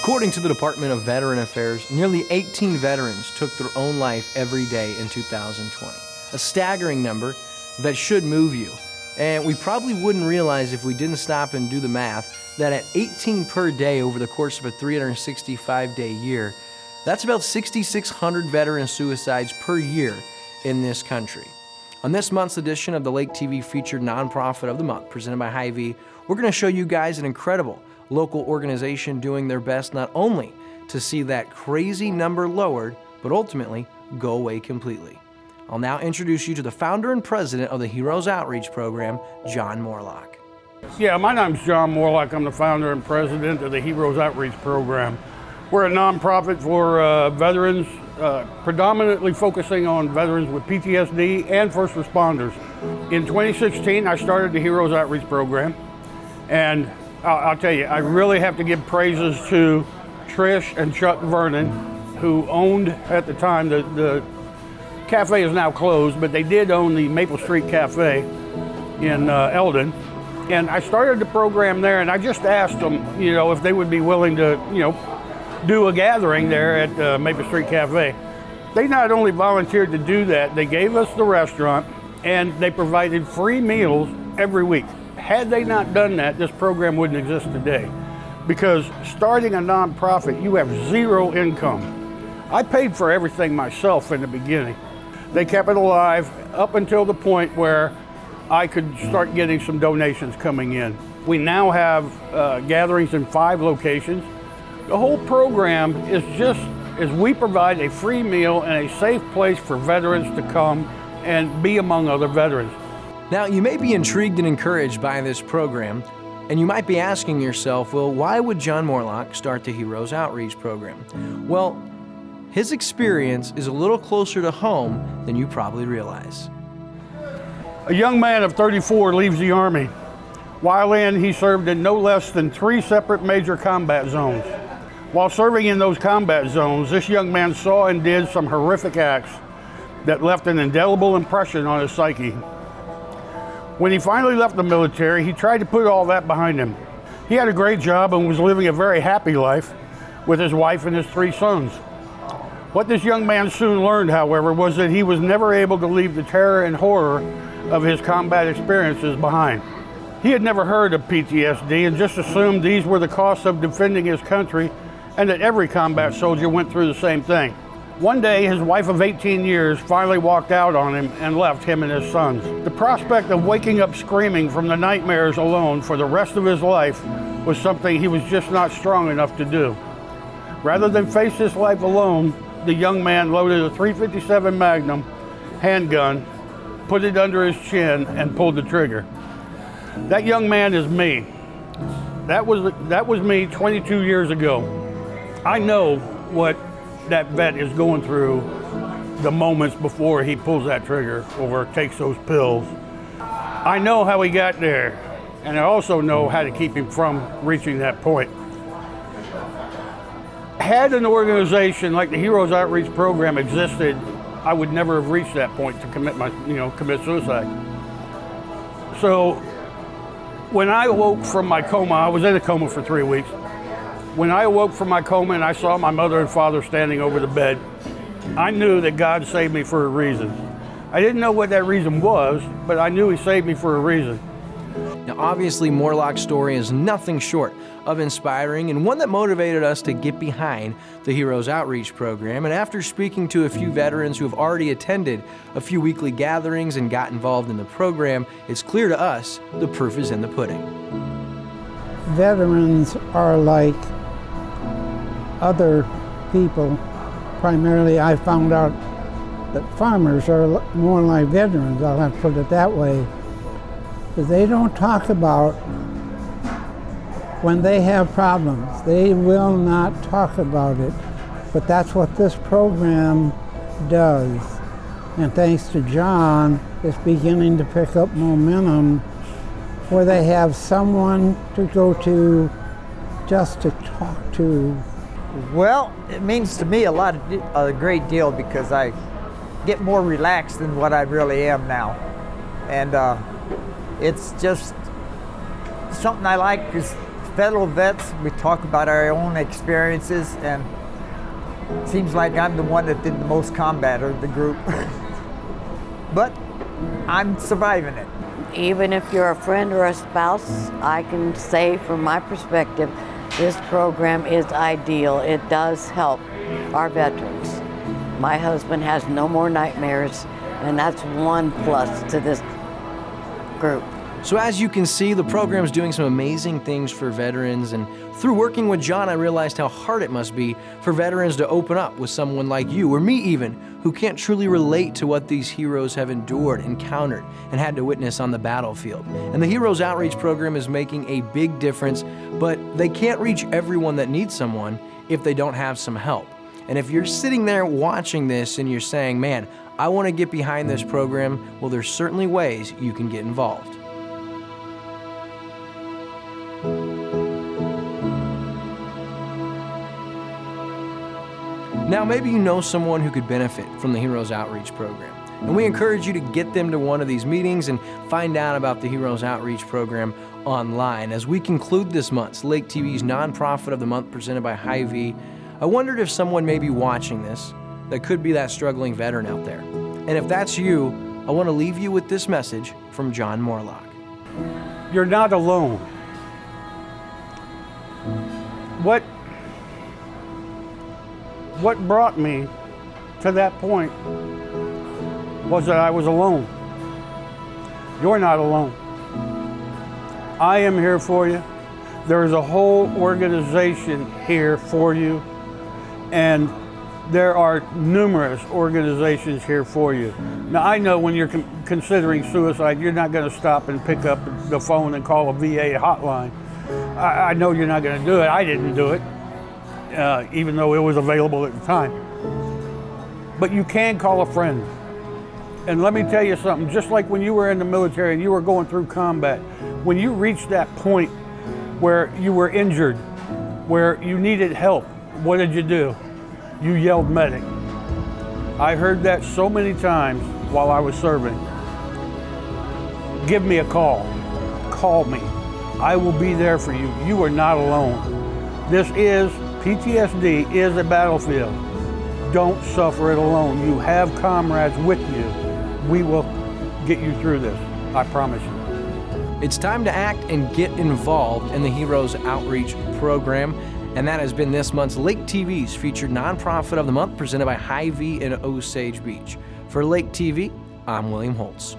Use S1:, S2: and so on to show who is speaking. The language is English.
S1: According to the Department of Veteran Affairs, nearly 18 veterans took their own life every day in 2020. A staggering number that should move you. And we probably wouldn't realize if we didn't stop and do the math that at 18 per day over the course of a 365-day year, that's about 6,600 veteran suicides per year in this country. On this month's edition of the Lake TV featured Nonprofit of the Month, presented by Hy-Vee, we're going to show you guys an incredible local organization doing their best not only to see that crazy number lowered, but ultimately go away completely. I'll now introduce you to the founder and president of the Heroes Outreach Program, John Morlock.
S2: Yeah, my name's John Morlock. I'm the founder and president of the Heroes Outreach Program. We're a nonprofit for veterans, predominantly focusing on veterans with PTSD and first responders. In 2016, I started the Heroes Outreach Program, and I'll tell you, I really have to give praises to Trish and Chuck Vernon, who owned, at the time, the cafe is now closed, but they did own the Maple Street Cafe in Eldon. And I started the program there, and I just asked them, if they would be willing to, do a gathering there at Maple Street Cafe. They not only volunteered to do that, they gave us the restaurant, and they provided free meals every week. Had they not done that, this program wouldn't exist today. Because starting a nonprofit, you have zero income. I paid for everything myself in the beginning. They kept it alive up until the point where I could start getting some donations coming in. We now have gatherings in 5 locations. The whole program is is we provide a free meal and a safe place for veterans to come and be among other veterans.
S1: Now, you may be intrigued and encouraged by this program, and you might be asking yourself, well, why would John Morlock start the Heroes Outreach Program? Well, his experience is a little closer to home than you probably realize.
S2: A young man of 34 leaves the Army. While in, he served in no less than 3 separate major combat zones. While serving in those combat zones, this young man saw and did some horrific acts that left an indelible impression on his psyche. When he finally left the military, he tried to put all that behind him. He had a great job and was living a very happy life with his wife and his 3 sons. What this young man soon learned, however, was that he was never able to leave the terror and horror of his combat experiences behind. He had never heard of PTSD and just assumed these were the costs of defending his country and that every combat soldier went through the same thing. One day, his wife of 18 years finally walked out on him and left him and his sons. The prospect of waking up screaming from the nightmares alone for the rest of his life was something he was just not strong enough to do. Rather than face his life alone, the young man loaded a .357 Magnum handgun, put it under his chin, and pulled the trigger. That young man is me. That was me 22 years ago. I know what that vet is going through the moments before he pulls that trigger or takes those pills. I know how he got there, and I also know how to keep him from reaching that point. Had an organization like the Heroes Outreach Program existed, I would never have reached that point to commit suicide. So when I awoke from my coma, I was in a coma for 3 weeks. When I awoke from my coma and I saw my mother and father standing over the bed, I knew that God saved me for a reason. I didn't know what that reason was, but I knew He saved me for a reason.
S1: Now, obviously, Morlock's story is nothing short of inspiring and one that motivated us to get behind the Heroes Outreach Program. And after speaking to a few veterans who have already attended a few weekly gatherings and got involved in the program, it's clear to us the proof is in the pudding.
S3: Veterans are like other people. Primarily, I found out that farmers are more like veterans, I'll have to put it that way. But they don't talk about when they have problems. They will not talk about it. But that's what this program does. And thanks to John, it's beginning to pick up momentum where they have someone to go to just to talk to.
S4: Well, it means to me a great deal because I get more relaxed than what I really am now. And it's just something I like, is fellow vets, we talk about our own experiences, and it seems like I'm the one that did the most combat of the group. But I'm surviving it.
S5: Even if you're a friend or a spouse, I can say from my perspective, this program is ideal. It does help our veterans. My husband has no more nightmares, and that's one plus to this group.
S1: So as you can see, the program's doing some amazing things for veterans, and through working with John, I realized how hard it must be for veterans to open up with someone like you, or me even, who can't truly relate to what these heroes have endured, encountered, and had to witness on the battlefield. And the Heroes Outreach Program is making a big difference, but they can't reach everyone that needs someone if they don't have some help. And if you're sitting there watching this and you're saying, man, I want to get behind this program, well, there's certainly ways you can get involved. Now, maybe you know someone who could benefit from the Heroes Outreach Program, and we encourage you to get them to one of these meetings and find out about the Heroes Outreach Program online. As we conclude this month's Lake TV's Nonprofit of the Month presented by Hy-Vee, I wondered if someone may be watching this that could be that struggling veteran out there. And if that's you, I want to leave you with this message from John Morlock.
S2: You're not alone. What brought me to that point was that I was alone. You're not alone. I am here for you. There is a whole organization here for you, and there are numerous organizations here for you. Now, I know when you're considering suicide, you're not going to stop and pick up the phone and call a VA hotline. I know you're not going to do it. I didn't do it, even though it was available at the time. But you can call a friend. And let me tell you something, just like when you were in the military and you were going through combat, when you reached that point where you were injured, where you needed help, what did you do? You yelled medic. I heard that so many times while I was serving. Give me a call. Call me. I will be there for you. You are not alone. PTSD is a battlefield. Don't suffer it alone. You have comrades with you. We will get you through this. I promise you.
S1: It's time to act and get involved in the Heroes Outreach Program. And that has been this month's Lake TV's featured Nonprofit of the Month presented by Hy-Vee in Osage Beach. For Lake TV, I'm William Holtz.